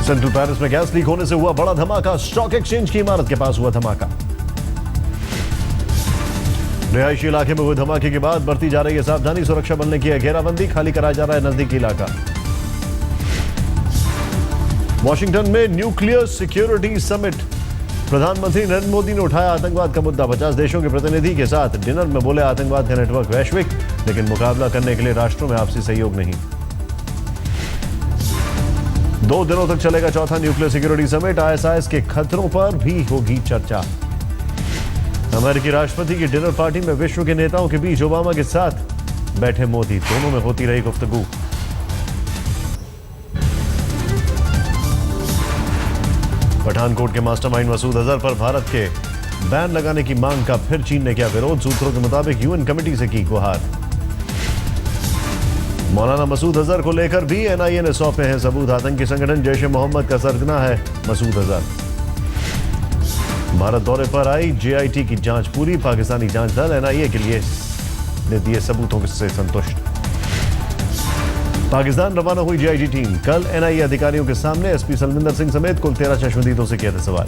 Central Paris में gas leak होने से हुआ बड़ा धमाका। स्टॉक एक्सचेंज की इमारत के पास हुआ धमाका। रिहायशी इलाके में हुए धमाके के बाद बढ़ती जा रही है सावधानी। सुरक्षा बल ने की है घेराबंदी। खाली कराया जा रहा है नजदीकी इलाका। वॉशिंगटन में न्यूक्लियर सिक्योरिटी समिट। प्रधानमंत्री नरेंद्र मोदी ने उठाया आतंकवाद का मुद्दा। 50 देशों के प्रतिनिधि के साथ डिनर में बोले आतंकवाद का नेटवर्क वैश्विक, लेकिन मुकाबला करने के लिए राष्ट्रों में आपसी सहयोग नहीं। 2 दिनों तक चलेगा चौथा न्यूक्लियर सिक्योरिटी समिट। ISIS के खतरों पर भी होगी चर्चा। अमेरिकी राष्ट्रपति की डिनर पार्टी में विश्व के नेताओं के बीच ओबामा के साथ बैठे मोदी। दोनों में होती रही गुफ्तगू। पठानकोट के मास्टरमाइंड मसूद अजहर पर भारत के बैन लगाने की मांग का फिर चीन ने किया विरोध। सूत्रों के मुताबिक यूएन कमेटी से की गुहार। मौलाना मसूद अजहर को लेकर भी NIA ने सौंपे हैं सबूत। आतंकी संगठन जैश-ए-मोहम्मद का सरगना है मसूद अजहर। भारत दौरे पर आई JIT की जांच पूरी। पाकिस्तानी जांच दल NIA के लिए ने दिए सबूतों से संतुष्ट। पाकिस्तान रवाना हुई JIT टीम। कल NIA अधिकारियों के सामने SP सलविंदर सिंह समेत कुल 13 चश्मदीदों से किए थे सवाल।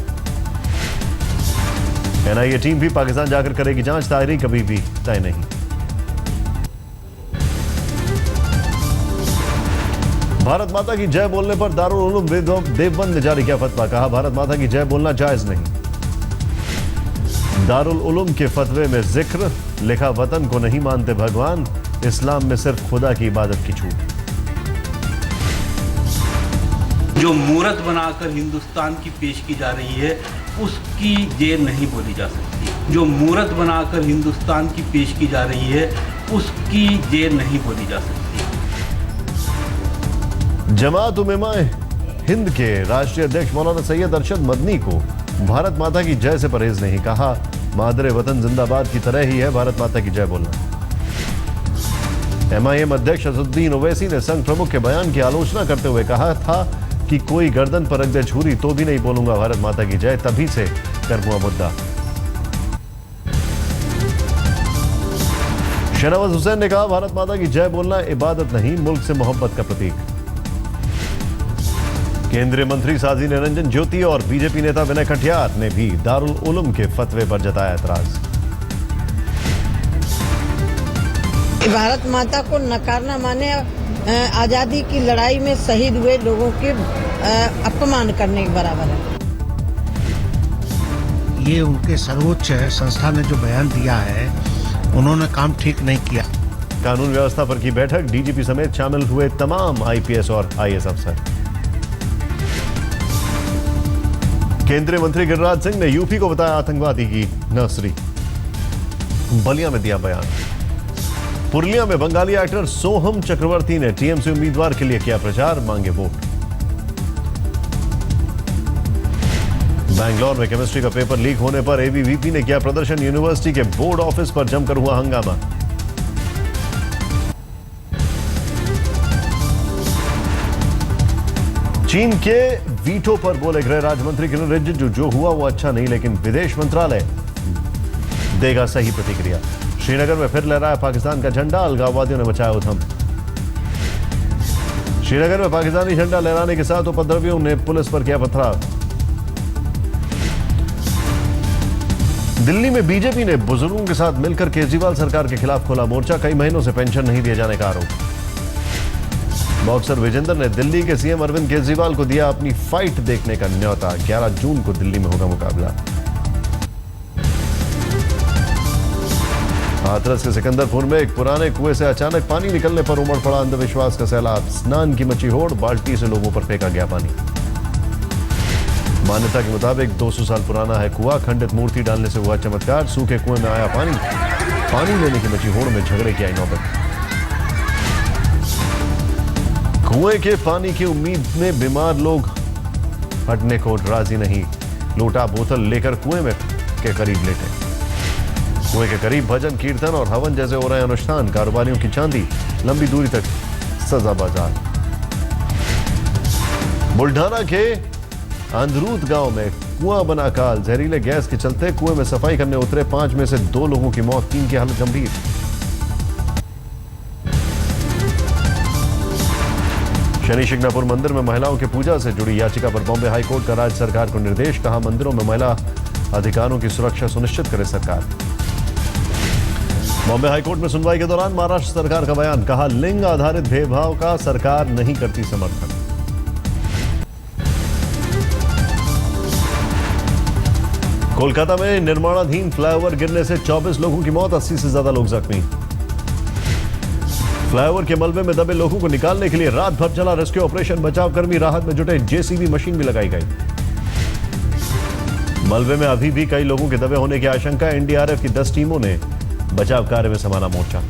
NIA टीम भी पाकिस्तान जाकर करेगी जांच। तारीख अभी भी तय नहीं। भारत माता की जय बोलने पर दारुल उलूम देवबंद ने जारी किया फतवा। कहा भारत माता की जय बोलना जायज नहीं। दारुल उलूम के फतवे में जिक्र लिखा वतन को नहीं मानते भगवान, इस्लाम में सिर्फ खुदा की इबादत की छूट। जो मूर्त बनाकर हिंदुस्तान की पेश की जा रही है उसकी जय नहीं बोली जा सकती। जो मूर्त बनाकर हिंदुस्तान की पेश की जा रही है उसकी जय नहीं बोली जा सकती। जमात उलेमाए हिंद के राष्ट्रीय अध्यक्ष मौलाना सैयद अरशद मदनी को भारत माता की जय से परहेज नहीं। कहा मादरे वतन जिंदाबाद की तरह ही है भारत माता की जय बोलना। MIM अध्यक्ष असदुद्दीन ओवैसी ने संघ प्रमुख के बयान की आलोचना करते हुए कहा था कि कोई गर्दन पर रख दे छुरी तो भी नहीं बोलूंगा भारत माता की जय, तभी से कर हुआ मुद्दा। शहनवाज हुसैन ने कहा भारत माता की जय बोलना इबादत नहीं, मुल्क से मोहब्बत का प्रतीक। केंद्रीय मंत्री साध्वी निरंजन ज्योति और बीजेपी नेता विनय कटियार ने भी दारुल उलूम के फतवे पर जताया एतराज। भारत माता को नकारना माने आजादी की लड़ाई में शहीद हुए लोगों के अपमान करने के बराबर है। ये उनके सर्वोच्च संस्था ने जो बयान दिया है उन्होंने काम ठीक नहीं किया। कानून व्यवस्था पर की बैठक। DGP समेत शामिल हुए तमाम IPS और IAS अफसर। केंद्रीय मंत्री गिरिराज सिंह ने यूपी को बताया आतंकवादी की नर्सरी। बलिया में दिया बयान। पुरुलिया में बंगाली एक्टर सोहम चक्रवर्ती ने TMC उम्मीदवार के लिए किया प्रचार, मांगे वोट। बैंगलोर में केमिस्ट्री का पेपर लीक होने पर ABVP ने किया प्रदर्शन। यूनिवर्सिटी के बोर्ड ऑफिस पर जमकर हुआ हंगामा। चीन के वीटो पर बोले गृह राज्य मंत्री किरेन रिजिजू, जो हुआ वो अच्छा नहीं, लेकिन विदेश मंत्रालय देगा सही प्रतिक्रिया। श्रीनगर में फिर लहराया पाकिस्तान का झंडा। अलगाववादियों ने मचाया उधम। श्रीनगर में पाकिस्तानी झंडा लहराने के साथ उपद्रवियों ने पुलिस पर किया पथराव। दिल्ली में बीजेपी ने बुजुर्गों के साथ मिलकर केजरीवाल सरकार के खिलाफ खोला मोर्चा। कई महीनों से पेंशन नहीं दिए जाने का आरोप। बॉक्सर विजेंदर ने दिल्ली के CM अरविंद केजरीवाल को दिया अपनी फाइट देखने का न्योता। 11 जून को दिल्ली में होगा मुकाबला। हाथरस के सिकंदरपुर में एक पुराने कुएं से अचानक पानी निकलने पर उमड़ पड़ा अंधविश्वास का सैलाब। स्नान की मची होड़, बाल्टी से लोगों पर फेंका गया पानी। मान्यता के मुताबिक 200 साल पुराना है कुआं। खंडित मूर्ति डालने से हुआ चमत्कार। सूखे कुएं में आया पानी। पानी लेने की मची होड़ में झगड़े की आई नौबत। कुएं के पानी की उम्मीद में बीमार लोग हटने को राजी नहीं। लोटा बोतल लेकर कुएं में के करीब लेटे। कुएं के करीब भजन कीर्तन और हवन जैसे हो रहे अनुष्ठान। कारोबारियों की चांदी, लंबी दूरी तक सजा बाजार। बुल्ढाना के अंधरूत गांव में कुआं बना काल। जहरीले गैस के चलते कुएं में सफाई करने उतरे 5 में से 2 लोगों की मौत, 3 की हालत गंभीर। शनि शिंगणापुर मंदिर में महिलाओं की पूजा से जुड़ी याचिका पर बॉम्बे हाईकोर्ट का राज्य सरकार को निर्देश, कहा मंदिरों में महिला अधिकारों की सुरक्षा सुनिश्चित करे सरकार। बॉम्बे हाईकोर्ट में सुनवाई के दौरान महाराष्ट्र सरकार का बयान, कहा लिंग आधारित भेदभाव का सरकार नहीं करती समर्थन। कोलकाता में निर्माणाधीन फ्लाईओवर गिरने से 24 लोगों की मौत, 80 से ज्यादा लोग जख्मी। फ्लाईओवर के मलबे में दबे लोगों को निकालने के लिए रात भर चला रेस्क्यू ऑपरेशन, बचाव कर्मी राहत में जुटे, जेसीबी मशीन भी लगाई गई। मलबे में अभी भी कई लोगों के दबे होने की आशंका, एनडीआरएफ की 10 टीमों ने बचाव कार्य में संभाला मोर्चा।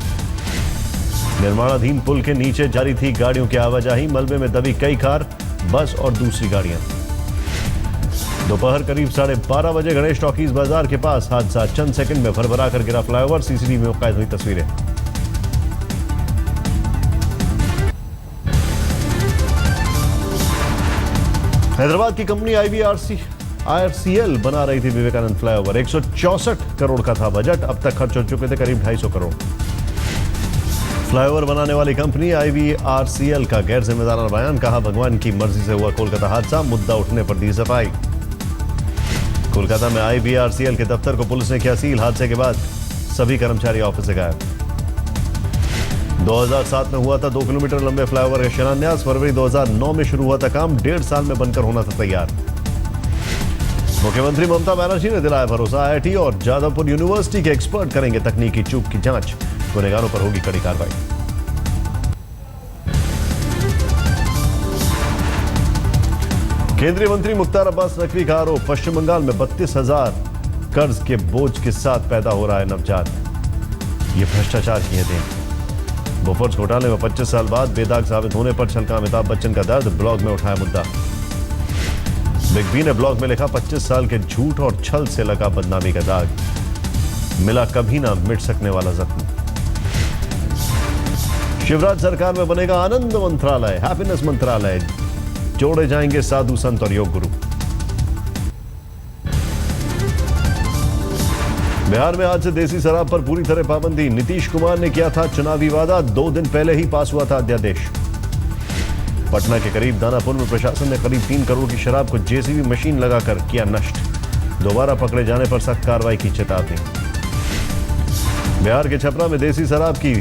निर्माणाधीन पुल के नीचे जारी थी गाड़ियों की आवाजाही, मलबे में दबी कई कार, बस और दूसरी गाड़ियां। दोपहर करीब 12:30 बजे गणेश टॉकीज बाजार के पास हादसा, चंद सेकंड में भरभरा कर गिरा फ्लाईओवर, सीसीटीवी में कैद हुई तस्वीरें। हैदराबाद की कंपनी IVRCL बना रही थी विवेकानंद फ्लाईओवर, 164 करोड़ का था बजट, अब तक खर्च हो चुके थे करीब 250 करोड़। फ्लाईओवर बनाने वाली कंपनी IVRCL का गैर जिम्मेदाराना बयान, कहा भगवान की मर्जी से हुआ कोलकाता हादसा, मुद्दा उठने पर दी सफाई। कोलकाता में IVRCL के दफ्तर को पुलिस ने किया सील, हादसे के बाद सभी कर्मचारी ऑफिस से गायब। 2007 में हुआ था 2 किलोमीटर लंबे फ्लाईओवर का शिलान्यास, फरवरी 2009 में शुरू हुआ था काम, 1.5 साल में बनकर होना था तैयार। मुख्यमंत्री ममता बनर्जी ने दिलाया भरोसा, IIT और जादवपुर यूनिवर्सिटी के एक्सपर्ट करेंगे तकनीकी चूक की जांच, गुनहगारों पर होगी कड़ी कार्रवाई। केंद्रीय मंत्री मुख्तार अब्बास नकवी का आरोप, पश्चिम बंगाल में 32,000 कर्ज के बोझ के साथ पैदा हो रहा है नवजात, ये भ्रष्टाचार की है देन। बोफोर्स घोटाले में 25 साल बाद बेदाग साबित होने पर छलका अमिताभ बच्चन का दर्द, ब्लॉग में उठाया मुद्दा। बिग बी ने ब्लॉग में लिखा, 25 साल के झूठ और छल से लगा बदनामी का दाग, मिला कभी ना मिट सकने वाला जख्म। शिवराज सरकार में बनेगा आनंद मंत्रालय, हैप्पीनेस मंत्रालय, जोड़े जाएंगे साधु संत और योग गुरु। बिहार में आज से देसी शराब पर पूरी तरह पाबंदी, नीतीश कुमार ने किया था चुनावी वादा, 2 दिन पहले ही पास हुआ था अध्यादेश। पटना के करीब दानापुर में प्रशासन ने करीब 3 करोड़ की शराब को जेसीबी मशीन लगाकर किया नष्ट, दोबारा पकड़े जाने पर सख्त कार्रवाई की चेतावनी। बिहार के छपरा में देसी शराब की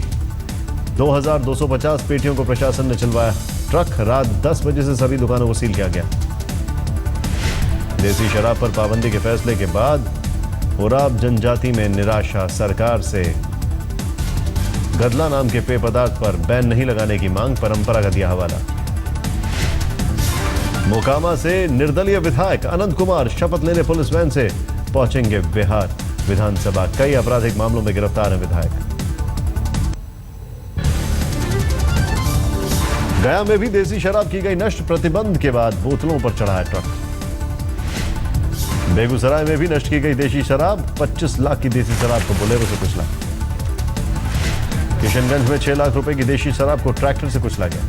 2250 पेटियों को प्रशासन ने चलवाया ट्रक, रात 10 बजे से सभी दुकानों को सील किया गया। देसी शराब पर पाबंदी के फैसले के बाद उराव जनजाति में निराशा, सरकार से गदला नाम के पेय पदार्थ पर बैन नहीं लगाने की मांग, परंपरा का दिया हवाला। मोकामा से निर्दलीय विधायक अनंत कुमार शपथ लेने पुलिस वैन से पहुंचेंगे बिहार विधानसभा, कई आपराधिक मामलों में गिरफ्तार है विधायक। गया में भी देसी शराब की गई नष्ट, प्रतिबंध के बाद बोतलों पर चढ़ा है ट्रक। बेगूसराय में भी नष्ट की गई देसी शराब, 25 लाख की देसी शराब को बोलेरो से कुचला। किशनगंज में 6 लाख रुपए की देसी शराब को ट्रैक्टर से कुचला गया।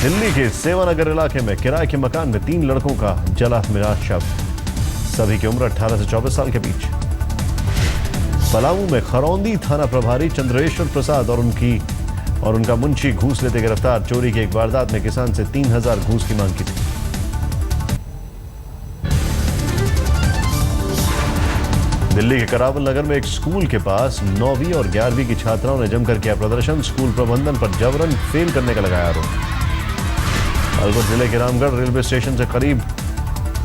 दिल्ली के सेवानगर इलाके में किराए के मकान में 3 लड़कों का जला मिला शव, सभी की उम्र 18 से 24 साल के बीच। पलामू में खरौंदी थाना प्रभारी चंद्रेश्वर प्रसाद और उनका मुंशी घूस लेते गिरफ्तार, चोरी की एक वारदात में किसान से 3000 घूस की मांग की थी। दिल्ली के करावल नगर में एक स्कूल के पास 9वीं और 11वीं की छात्राओं ने जमकर किया प्रदर्शन, स्कूल प्रबंधन पर जबरन फेल करने का लगाया आरोप। अलवर जिले के रामगढ़ रेलवे स्टेशन से करीब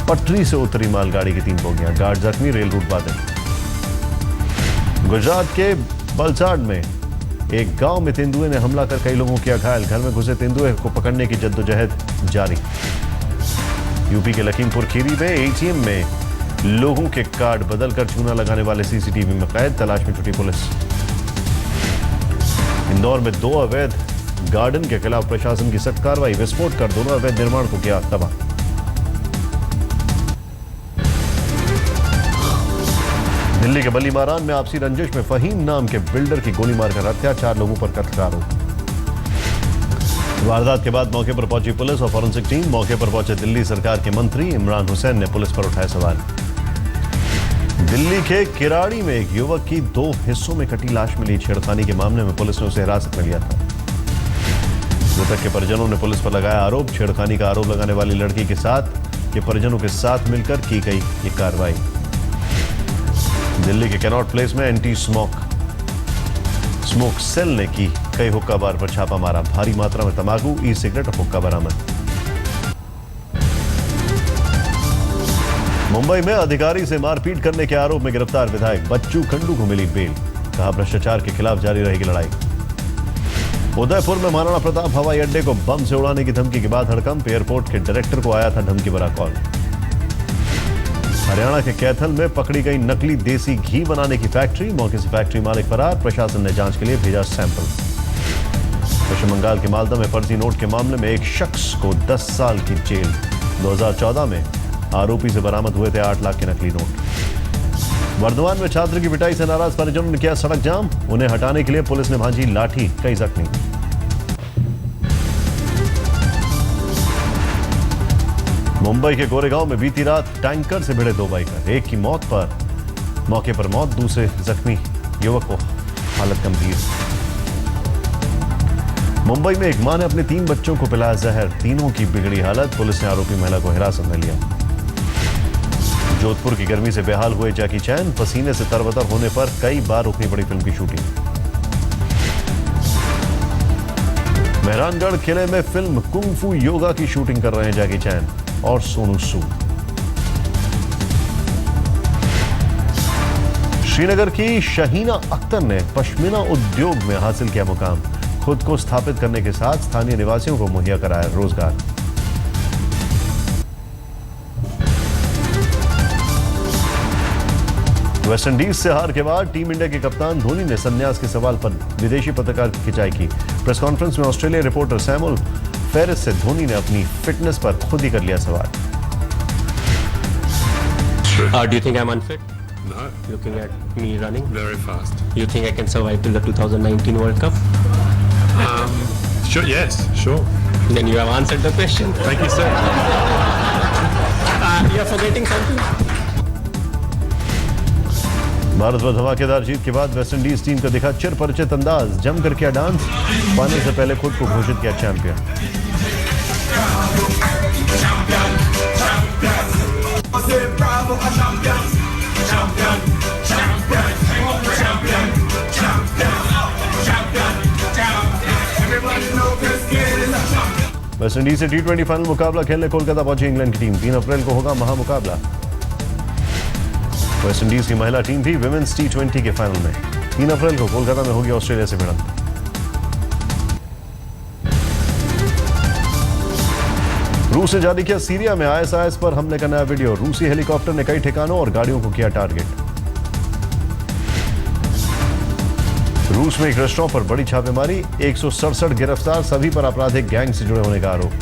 पटरी से उतरी मालगाड़ी की 3 बोगियां, गार्ड जख्मी, रेल रूट बाधित। गुजरात के बलसाड में एक गांव में तेंदुए ने हमला कर कई लोगों किया घायल, घर में घुसे तेंदुए को पकड़ने की जद्दोजहद जारी। यूपी के लखीमपुर खीरी में एटीएम में लोगों के कार्ड बदलकर चूना लगाने वाले सीसीटीवी में कैद, तलाश में छुटी पुलिस। इंदौर में 2 अवैध गार्डन के खिलाफ प्रशासन की सख्त कार्रवाई, विस्फोट कर दोनों अवैध निर्माण को किया तबाह। दिल्ली के बल्ली मारान में आपसी रंजिश में फहीम नाम के बिल्डर की गोली मारकर हत्या, 4 लोगों पर कत्ल का आरोप। वारदात के बाद मौके पर पहुंची पुलिस और फॉरेंसिक टीम, मौके पर पहुंचे दिल्ली सरकार के मंत्री इमरान हुसैन ने पुलिस पर उठाए सवाल। दिल्ली के किराड़ी में एक युवक की 2 हिस्सों में कटी लाश मिली, छेड़खानी के मामले में पुलिस ने उसे हिरासत में लिया था। मृतक के परिजनों ने पुलिस पर लगाया आरोप। छेड़खानी का आरोप लगाने वाली लड़की के साथ के परिजनों के साथ मिलकर की गई ये कार्रवाई। दिल्ली के कैनॉट प्लेस में एंटी स्मोक सेल ने की कई हुक्का बार पर छापा मारा। भारी मात्रा में तंबाकू, ई सिगरेट और हुक्का बरामद। मुंबई में अधिकारी से मारपीट करने के आरोप में गिरफ्तार विधायक बच्चू खंडू को मिली बेल। कहा भ्रष्टाचार के खिलाफ जारी रहेगी लड़ाई। उदयपुर में महाराणा प्रताप हवाई अड्डे को बम से उड़ाने की धमकी के बाद हड़कंप। एयरपोर्ट के डायरेक्टर को आया था धमकी भरा कॉल। हरियाणा के कैथल में पकड़ी गई नकली देसी घी बनाने की फैक्ट्री। मौके से फैक्ट्री मालिक फरार। प्रशासन ने जांच के लिए भेजा सैंपल। पश्चिम बंगाल के मालदा में फर्जी नोट के मामले में एक शख्स को 10 साल की जेल। 2014 में आरोपी से बरामद हुए थे 8 लाख के नकली नोट। वर्धमान में छात्र की पिटाई से नाराज परिजनों ने किया सड़क जाम। उन्हें हटाने के लिए पुलिस ने भांजी लाठी, कई जख्मी। मुंबई के गोरेगांव में बीती रात टैंकर से भिड़े 2 बाइकर। एक की मौके पर मौत, दूसरे जख्मी युवक को हालत गंभीर। मुंबई में एक मां ने अपने 3 बच्चों को पिलाया जहर। तीनों की बिगड़ी हालत। पुलिस ने आरोपी महिला को हिरासत में लिया। जोधपुर की गर्मी से बेहाल हुए जैकी चैन। पसीने से तरबतर होने पर कई बार रुकनी पड़ी फिल्म की शूटिंग। मेहरानगढ़ किले में फिल्म कुंग फू योगा की शूटिंग कर रहे हैं जैकी चैन और सोनू सूद। श्रीनगर की शहीना अख्तर ने पश्मीना उद्योग में हासिल किया मुकाम। खुद को स्थापित करने के साथ स्थानीय निवासियों को मुहैया कराया रोजगार। वेस्टइंडीज से हार के बाद टीम इंडिया के कप्तान धोनी ने संन्यास के सवाल पर विदेशी पत्रकार की खिंचाई की। प्रेस कॉन्फ्रेंस में ऑस्ट्रेलिया रिपोर्टर सैमुअल फेरिस से धोनी ने अपनी फिटनेस पर खुद ही कर लिया सवाल। Do you think I'm unfit? No, Looking at me running? very fast. You think I can survive till the 2019 World Cup? Sure, yes, sure. Then you have answered the question. Thank you, sir. You're forgetting something? Bharat पर धमाकेदार जीत के बाद West Indies team का दिखा चिर परिचित अंदाज। जमकर किया डांस। फाइनल से पहले खुद को घोषित किया चैंपियन। वेस्टइंडीज से T20 फाइनल मुकाबला खेलने कोलकाता पहुंची इंग्लैंड की टीम। 3 अप्रैल को होगा महामुकाबला। वेस्टइंडीज की महिला टीम भी विमेंस T20 के फाइनल में 3 अप्रैल को कोलकाता में होगी ऑस्ट्रेलिया से भिड़ंत। रूस ने जारी किया सीरिया में ISIS पर हमले का नया वीडियो। रूसी हेलीकॉप्टर ने कई ठिकानों और गाड़ियों को किया टारगेट। रूस में एक रेस्टोरेंट पर बड़ी छापेमारी। 167 गिरफ्तार, सभी पर आपराधिक गैंग से जुड़े होने का आरोप।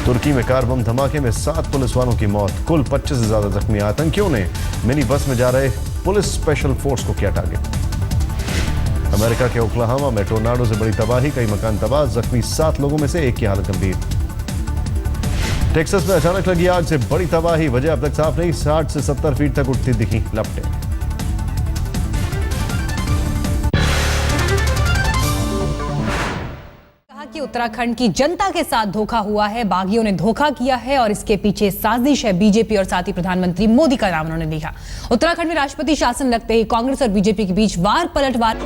तुर्की में कार बम धमाके में 7 पुलिस वालों की मौत, कुल 25 से ज्यादा जख्मी। आतंकियों ने मिनी बस में जा रहे पुलिस स्पेशल फोर्स को किया टारगेट। अमेरिका के ओक्लाहोमा में टोर्नाडो से बड़ी तबाही, कई मकान तबाह, जख्मी 7 लोगों में से 1 की हालत गंभीर। टेक्सास में अचानक लगी आग से बड़ी तबाही, वजह अब तक साफ नहीं। 60 से 70 फीट तक उठती दिखी लपटें। कि उत्तराखंड की जनता के साथ धोखा हुआ है, बागियों ने धोखा किया है और इसके पीछे साजिश है बीजेपी और साथ ही प्रधानमंत्री मोदी का नाम उन्होंने लिखा। उत्तराखंड में राष्ट्रपति शासन लगते ही कांग्रेस और बीजेपी के बीच वार पलटवार।